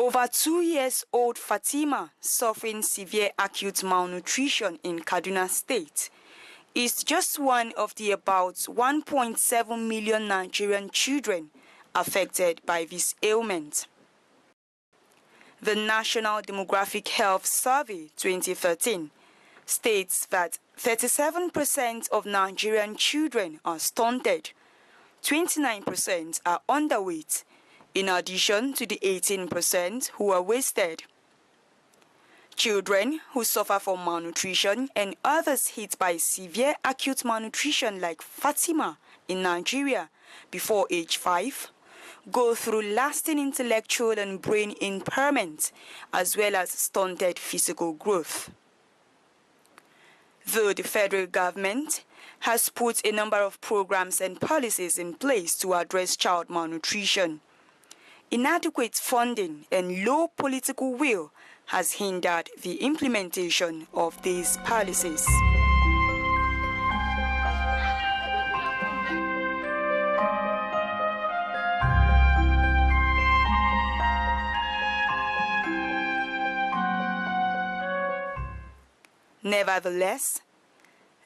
Over 2-year-old Fatima, suffering severe acute malnutrition in Kaduna State, is just one of the about 1.7 million Nigerian children affected by this ailment. The National Demographic Health Survey 2013 states that 37% of Nigerian children are stunted, 29% are underweight, in addition to the 18% who are wasted. Children who suffer from malnutrition and others hit by severe acute malnutrition like Fatima in Nigeria before age 5 go through lasting intellectual and brain impairment as well as stunted physical growth. Though the federal government has put a number of programs and policies in place to address child malnutrition, inadequate funding and low political will has hindered the implementation of these policies. Nevertheless,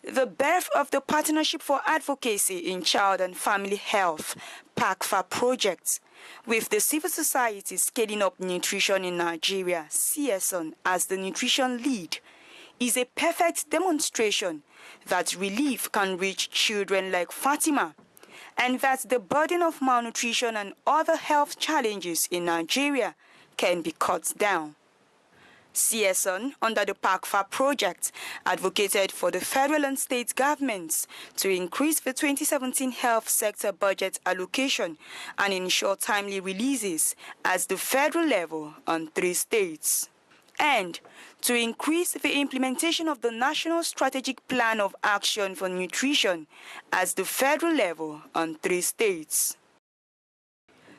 the birth of the Partnership for Advocacy in Child and Family Health (PACFA) project, with the civil society scaling up nutrition in Nigeria (CS-SUNN) as the nutrition lead, is a perfect demonstration that relief can reach children like Fatima, and that the burden of malnutrition and other health challenges in Nigeria can be cut down. CS-SUNN, under the PACFA project, advocated for the federal and state governments to increase the 2017 health sector budget allocation and ensure timely releases at the federal level on 3 states, and to increase the implementation of the National Strategic Plan of Action for Nutrition at the federal level on 3 states.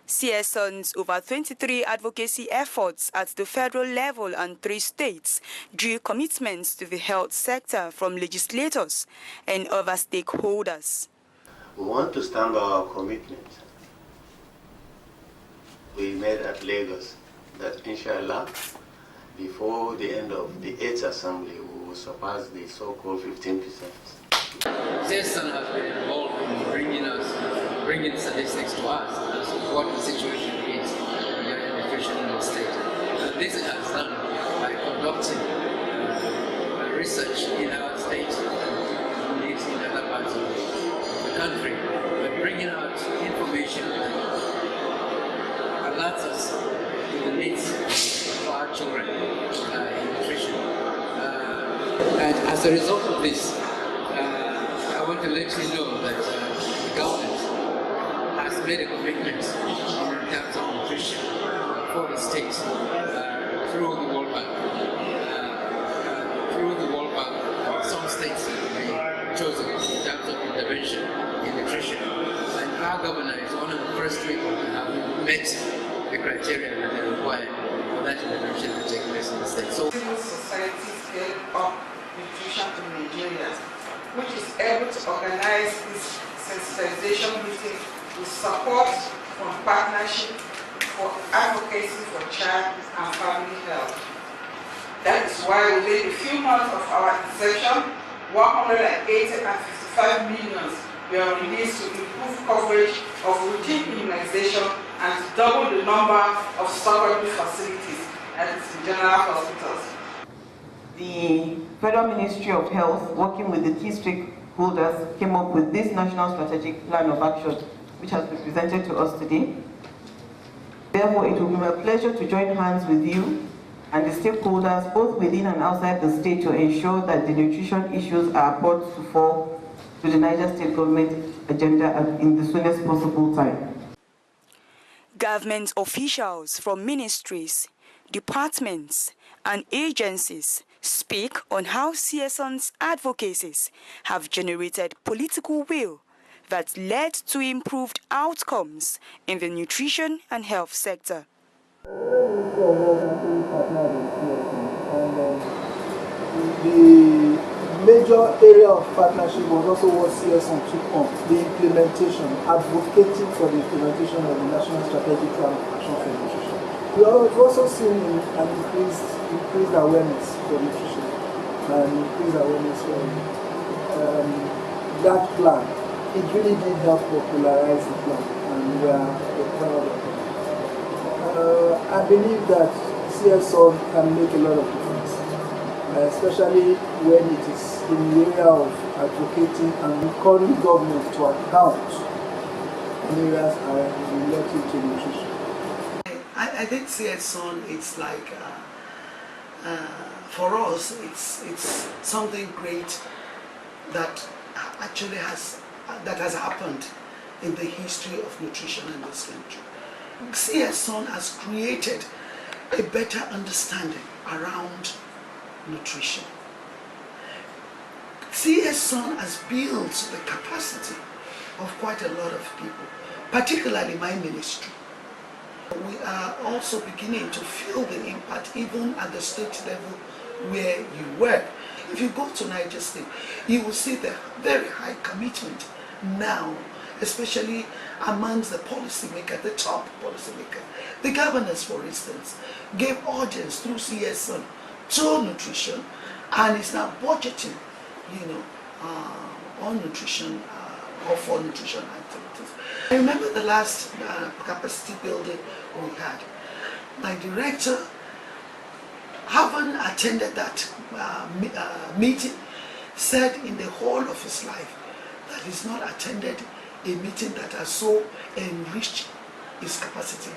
CS-SUNN's over 23 advocacy efforts at the federal level and 3 states drew commitments to the health sector from legislators and other stakeholders. We want to stand by our commitment we made at Lagos that inshallah before the end of the 8th assembly we will surpass the so-called 15%. CS-SUNN has been involved in bringing statistics to us as to what the situation is regarding nutrition in the state. And this is done by conducting research in our state, indeed in other parts of the country, by bringing out information that alerts us to the needs of our children in nutrition. And as a result of this, I want to let you know that the government has made a commitment in terms of nutrition for the states through the World Bank. Some states will be chosen in terms of intervention in nutrition. And our governor is one of the first people to have met the criteria that they require for that intervention to take place in the state. So, civil society scale up nutrition in Nigeria, which is able to organize this sensitization meeting with support from Partnership for Advocacy for Child and Family Health. That is why within a few months of our inception, 155 million were released to improve coverage of routine immunization and to double the number of stockable facilities at its general hospitals. The Federal Ministry of Health, working with the key stakeholders, came up with this National Strategic Plan of Action, which has been presented to us today. Therefore, it will be my pleasure to join hands with you and the stakeholders, both within and outside the state, to ensure that the nutrition issues are brought to fore to the Niger State government agenda in the soonest possible time. Government officials from ministries, departments, and agencies speak on how CS-SUNN's advocacies have generated political will that led to improved outcomes in the nutrition and health sector. The major area of partnership was also what CS-SUNN took on, the implementation, advocating for the implementation of the National Strategic Plan of Action for Nutrition. We have also seen an increased awareness for nutrition and increased awareness for that plan. It really did help popularize the plan, and we are proud of it. I believe that CS-SUNN can make a lot of difference, especially when it is in the area of advocating and calling government to account in areas related to nutrition. I think CS-SUNN, it's like, for us, it's something great that actually has happened in the history of nutrition in this country. CS-SUNN has created a better understanding around nutrition. CS-SUNN has built the capacity of quite a lot of people, particularly my ministry. We are also beginning to feel the impact even at the state level where you work. If you go to Niger State, you will see the very high commitment now, especially amongst the policymakers, the top policymakers. The governors, for instance, gave audience through CS-SUNN to nutrition and is now budgeting, on nutrition or for nutrition activities. I remember the last capacity building we had. My director, having attended that meeting, said in the whole of his life that he's not attended a meeting that has so enriched his capacity.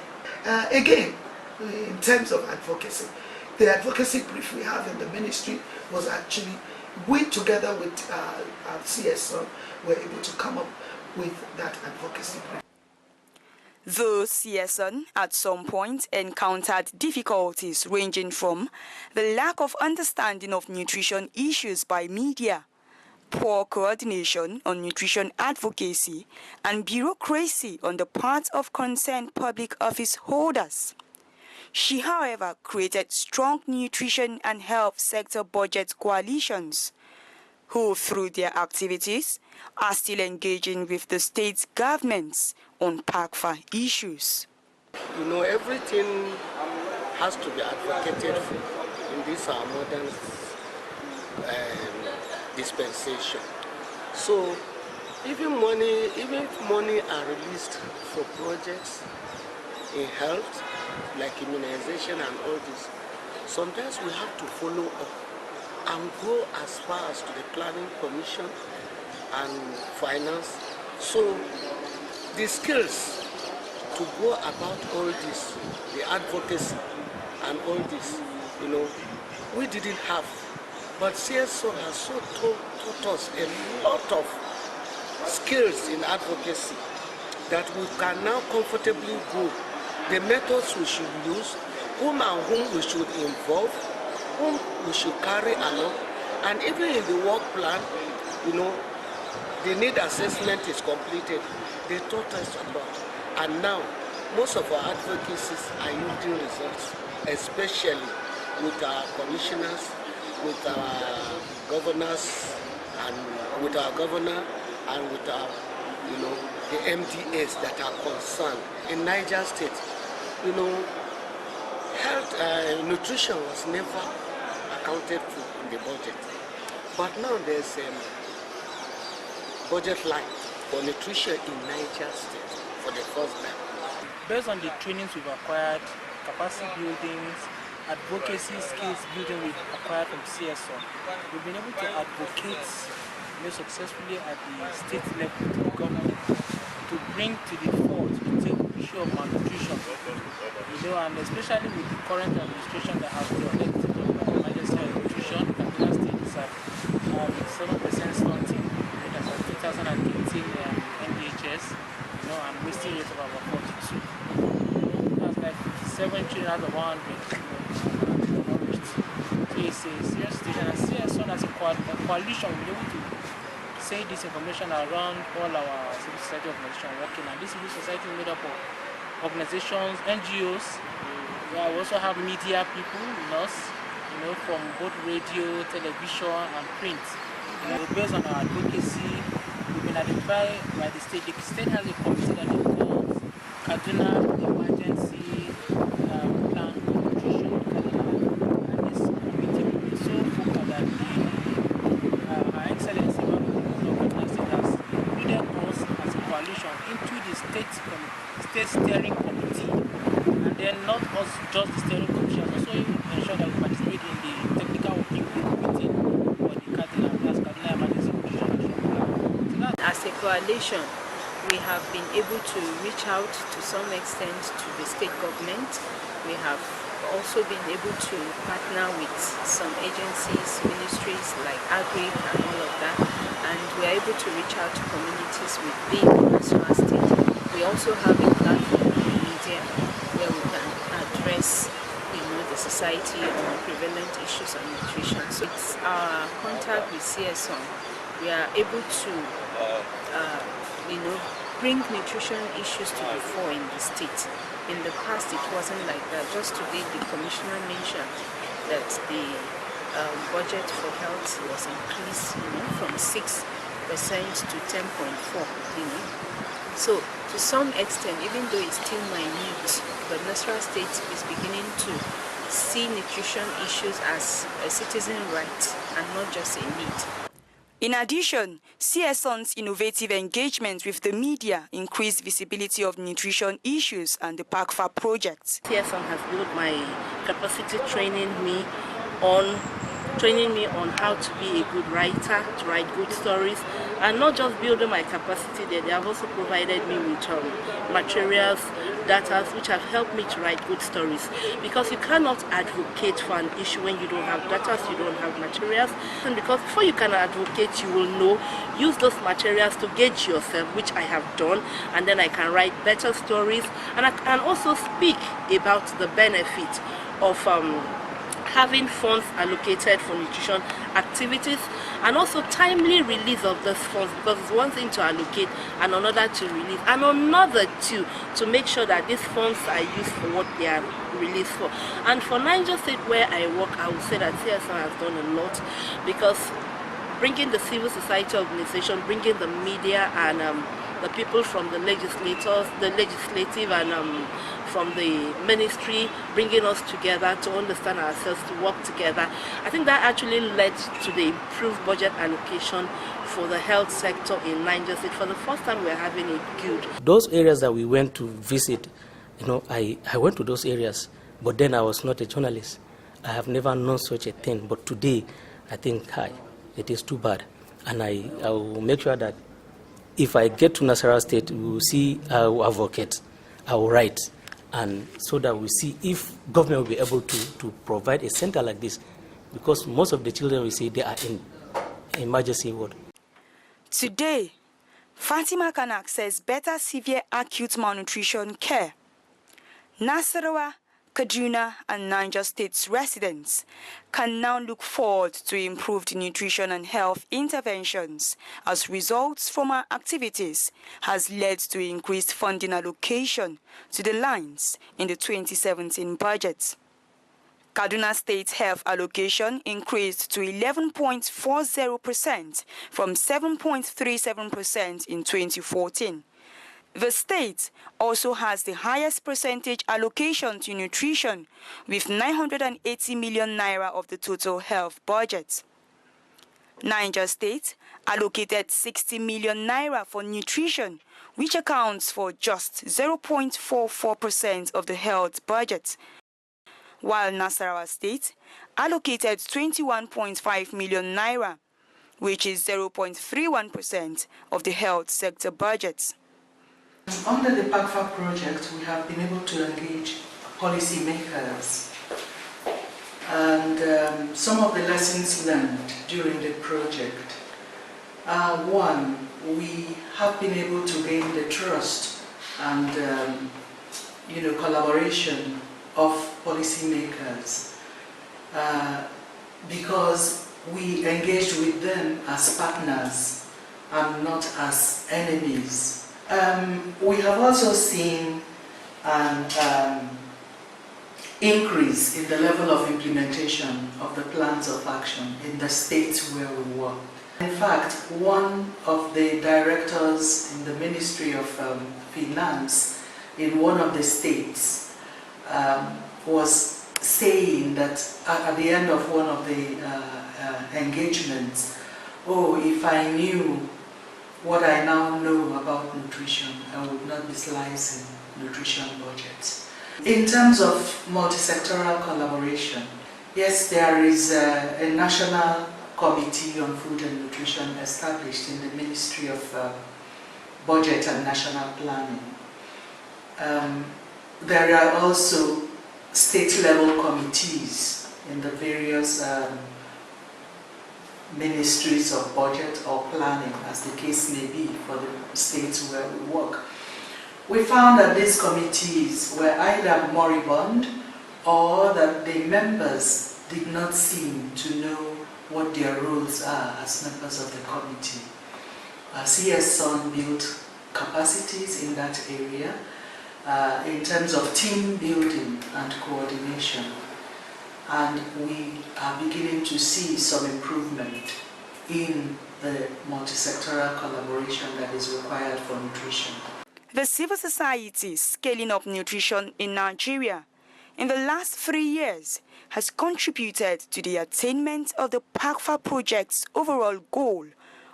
Again, in terms of advocacy, the advocacy brief we have in the ministry was actually, we together with CS-SUNN were able to come up with that advocacy brief. Though CS-SUNN at some point encountered difficulties ranging from the lack of understanding of nutrition issues by media, poor coordination on nutrition advocacy, and bureaucracy on the part of concerned public office holders. She, however, created strong nutrition and health sector budget coalitions, who, through their activities, are still engaging with the state governments on PACFA issues. Everything has to be advocated for in this modern dispensation. So, even money are released for projects in health, like immunization and all this. Sometimes we have to follow up and go as far as to the planning commission and finance. So the skills to go about all this, the advocacy and all this, we didn't have. But CS-SUNN has so taught us a lot of skills in advocacy that we can now comfortably go. The methods we should use, whom and whom we should involve, whom we should carry along, and even in the work plan, the need assessment is completed. They taught us about. And now, most of our advocacies are yielding results, especially with our commissioners, with our governors, and with our governor, and with our, the MDAs that are concerned. In Niger State, health, nutrition was never accounted for in the budget. But now there's a budget line for nutrition in Niger State for the first time. Based on the trainings we've acquired, capacity buildings, advocacy skills building we've acquired from CS-SUNN, we've been able to advocate successfully at the state level to the government to bring to the fore the issue of malnutrition. And especially with the current administration that has been elected by the Ministry of Nutrition, Kaduna State is at 7% stunting, that's at 2018 NDHS, and wasting rate of about 42. That's like 57 children out of 100. So it's a serious situation, and CS-SUNN as a coalition will be able to say this information around all our civil society organizations working, and this civil society is made up of organizations, NGOs. We also have media people, from both radio, television, and print. Based on our advocacy, we've been identified by the state. The state has a committee that they call Kaduna Emergency not just the steering commission, also ensure that we participate in the technical working group meeting for the Cardinal Emergency Nutrition Action Plan. So that as a coalition, we have been able to reach out to some extent to the state government. We have also been able to partner with some agencies, ministries like Agri and all of that, and we are able to reach out to communities within Nasarawa State. We also have a platform on media where we can address the society on prevalent issues on nutrition. So it's our contact with CS-SUNN. We are able to bring nutrition issues to the fore in the state. In the past, it wasn't like that. Just today, the commissioner mentioned that the budget for health was increased, from 6% to 10.4%. So, to some extent, even though it's still minute, but Nasarawa State is beginning to see nutrition issues as a citizen right and not just a need. In addition, CS-SUNN's innovative engagement with the media increased visibility of nutrition issues and the PACFA project. CS-SUNN has built my capacity, training me on how to be a good writer, to write good stories, and not just building my capacity there. They have also provided me with materials, data, which have helped me to write good stories. Because you cannot advocate for an issue when you don't have data, you don't have materials. And because before you can advocate, you will know, use those materials to gauge yourself, which I have done, and then I can write better stories, and I can also speak about the benefit of having funds allocated for nutrition activities, and also timely release of those funds, because it's one thing to allocate and another to release, and another to make sure that these funds are used for what they are released for. And for Niger State, where I work, I would say that CS-SUNN has done a lot, because bringing the civil society organization, bringing the media and the people from the legislators, the legislative and from the ministry, bringing us together to understand ourselves, to work together. I think that actually led to the improved budget allocation for the health sector in Niger State. For the first time, we're having a good. Those areas that we went to visit, I went to those areas, but then I was not a journalist. I have never known such a thing, but today, I think, it is too bad. And I will make sure that if I get to Nasarawa State, we will see our advocate, our rights, and so that we see if government will be able to provide a center like this, because most of the children we see, they are in emergency ward. Today, Fatima can access better severe acute malnutrition care. Nasarawa, Kaduna and Niger State's residents can now look forward to improved nutrition and health interventions as results from our activities has led to increased funding allocation to the lines in the 2017 budget. Kaduna State's health allocation increased to 11.40% from 7.37% in 2014. The state also has the highest percentage allocation to nutrition, with 980 million naira of the total health budget. Niger State allocated 60 million naira for nutrition, which accounts for just 0.44% of the health budget, while Nasarawa State allocated 21.5 million naira, which is 0.31% of the health sector budget. Under the PACFA project, we have been able to engage policymakers, and some of the lessons learned during the project. One, we have been able to gain the trust and collaboration of policymakers because we engaged with them as partners and not as enemies. We have also seen an increase in the level of implementation of the plans of action in the states where we work. In fact, one of the directors in the Ministry of Finance in one of the states was saying that at the end of one of the engagements, if I knew what I now know about nutrition, I would not be slicing nutrition budgets. In terms of multi-sectoral collaboration, yes, there is a national committee on food and nutrition established in the Ministry of Budget and National Planning. There are also state-level committees in the various ministries of budget or planning, as the case may be, for the states where we work. We found that these committees were either moribund or that the members did not seem to know what their roles are as members of the committee. CS-SUNN built capacities in that area in terms of team building and coordination. And we are beginning to see some improvement in the multi-sectoral collaboration that is required for nutrition. The civil society scaling up nutrition in Nigeria in the last 3 years has contributed to the attainment of the PACFA project's overall goal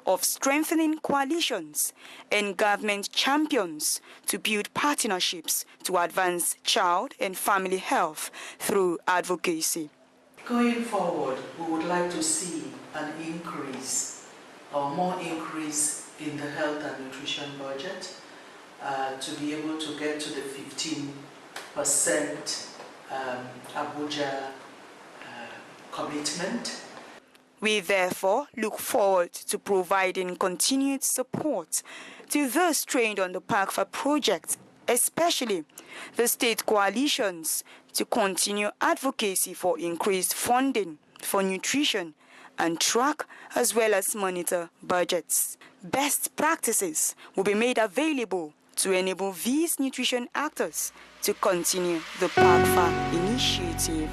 of strengthening coalitions and government champions to build partnerships to advance child and family health through advocacy. Going forward, we would like to see an increase or more increase in the health and nutrition budget to be able to get to the 15% Abuja commitment. We therefore look forward to providing continued support to those trained on the PACFA project, especially the state coalitions, to continue advocacy for increased funding for nutrition and track as well as monitor budgets. Best practices will be made available to enable these nutrition actors to continue the PACFA initiative.